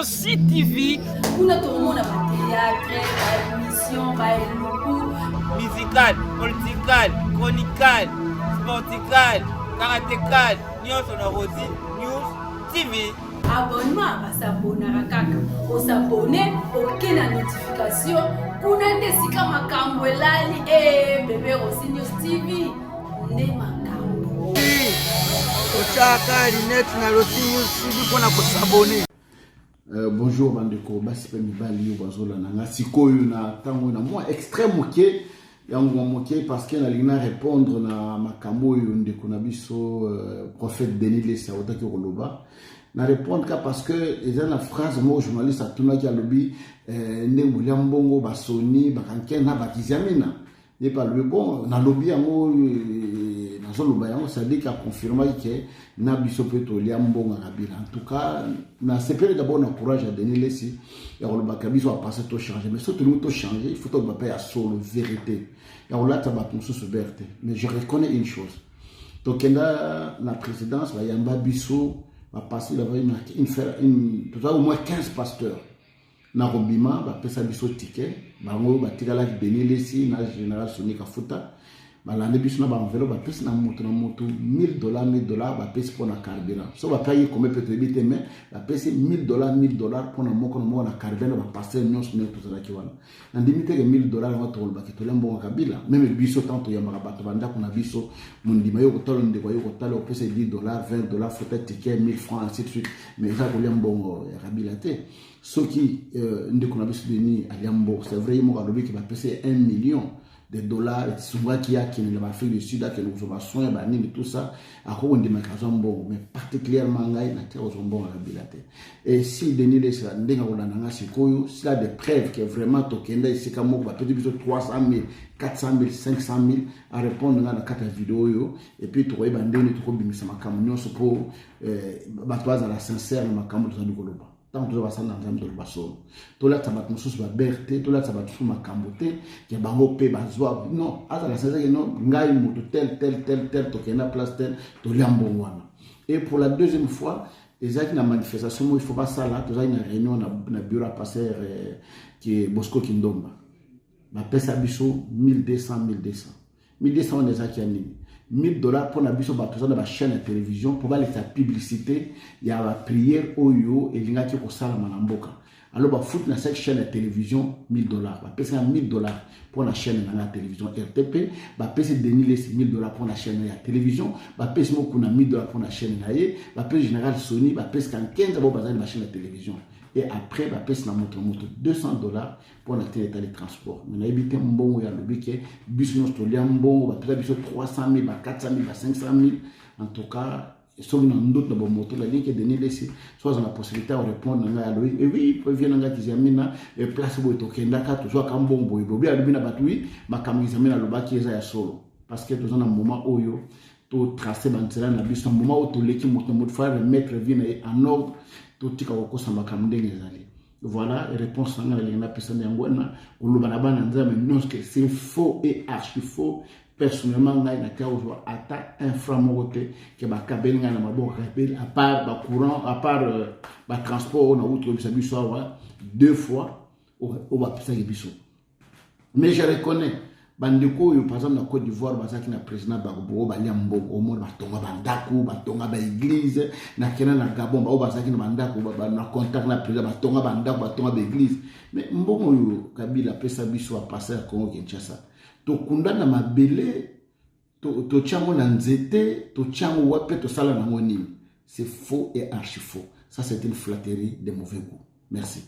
Nyonsi TV. Kuna tourmona ba théâtre, ba émission, ba eloko. Musical, political, chronical, sportical, karatécal, nyonso na Rosie News TV. Abonnement basabonaka kaka. Osabone, oke na notification. Kuna nde sika makambo elali bébé Rosie News TV. Nde makambo. Ochaka Linette na Rosie News TV pona kosabone. Bonjour bandeko basipe mibali yo bazola nanga sikoyo na tango na moi extrême moké yango moké parce que na lina répondre na makambo yo ndeko na biso prophète Denis Lesa otaki koloba na répondre ka parce que eza na phrase mo journaliste atuna ki alobi ndenge William Bongo basoni bakanke na bakizamina n'est pas le bon na lobby yango na zoloba yango ça dit qu'a confirmé que na biso peto William Bongo Kabila en tout cas na sepere d'abord na courage à Denis Lesi ya koloba kabiso a passer tout changer mais surtout nous tout changer il faut tout ba à solo vérité ya on l'a tabac sous liberté mais je reconnais une chose donc la présidence va yamba biso va passer là une tout ça au moins 15 pasteurs na robima ba pesa biso ticket bango ba tikala Denis Lesi na général Soni Kafuta balande biso na ba enveloppe ba pesa na moto $1000 ba pesa pour na carburant so ba payer comme peut être mais ba pesa $1000 pour na moko na carburant ba passer nyonso ne tout ça ki wana na ndimite ke $1000 na to ba ke to lembo Kabila même biso tanto ya marabato banda kuna biso mundima yo ko tolo ndeko yo ko talo pesa $10 $20 faut être ticket 1000 francs ainsi de suite mais ça ko lembo ya Kabila te ce qui ndeko na biso Denis aliambo c'est vrai mo ka lobi ki ba pesa $1 million et souvent qui a qui ne va faire le sud à que nous avons soin et tout ça à quoi on dit bon mais particulièrement ngai na terre aux bon à bilate et si Denis Lesa ndenga on a sikoyo s'il a des preuves que vraiment tokenda ici comme va peut-être 300 000 400 000 500 000 à répondre dans la carte vidéo yo et puis tu vois bandeni tu kobimisa makamyo so pour batwaza la sincère makamyo to ndikoloba tant que ça dans un de basso to la tabat mususu ba berté to la tabat sous makambote ke bango pe bazwa non asa la saison non ngai mutu tel to kena place tel to liambo wana et pour la deuxième fois exact na manifestation il faut pas ça là to za une réunion na bureau à passer qui Bosco Kindomba ba pesa biso 1200 on est qui anime $1000 pour la biso batoza na ba chaîne de télévision pour la publicité il y a la prière oyo et lingaki ko sala manamboka alors ba foot na cette chaîne de télévision $1000 ba pesa $1000 pour la chaîne na télévision RTP ba pesa Denis Lesi $1000 pour la chaîne ya télévision ba pesa mo kuna $1000 pour la chaîne na ye ba pesa général Sony ba pesa 15 ba bazali ba chaîne de télévision et après ba pesa na moto $200 pour la télé de transport mais na ebité mbongo ya lobike business to liambo ba pesa biso 300 000 ba 400 000 ba 500 000 en tout cas so na ndoto na moto la ligue Denis Lesi soit on a possibilité de répondre na ya et oui prévient na kizamina et place bo to kenda ka to soit kambombo bobi alobina batui makamizamina lobaki eza ya solo parce que tous en un moment oyo to tracer bantela na biso moment où to leki moto faire remettre vie en ordre to tika ko samba kamndenge ezali voilà réponse na la personne yangwana oloba na bana nzambe non que c'est faux et archi faux personnellement ngai na ka ozo ata inframote que ba kabenga na maboko rebel à part ba courant à part ba transport na outre biso wa deux fois au ba pesa biso mais je reconnais bandeko yo par exemple na Côte d'Ivoire bazaki na président Bagbo baliambo au monde batonga bandako batonga ba église na kena na Gabon ba bazaki na bandako ba na contact na président batonga bandako batonga ba église mais mbongo yo Kabila pesa biso a passer à Congo Kinshasa to kundana mabele to chango na nzete to chango wape to sala na ngoni c'est faux et archi faux ça c'est une flatterie de mauvais goût merci.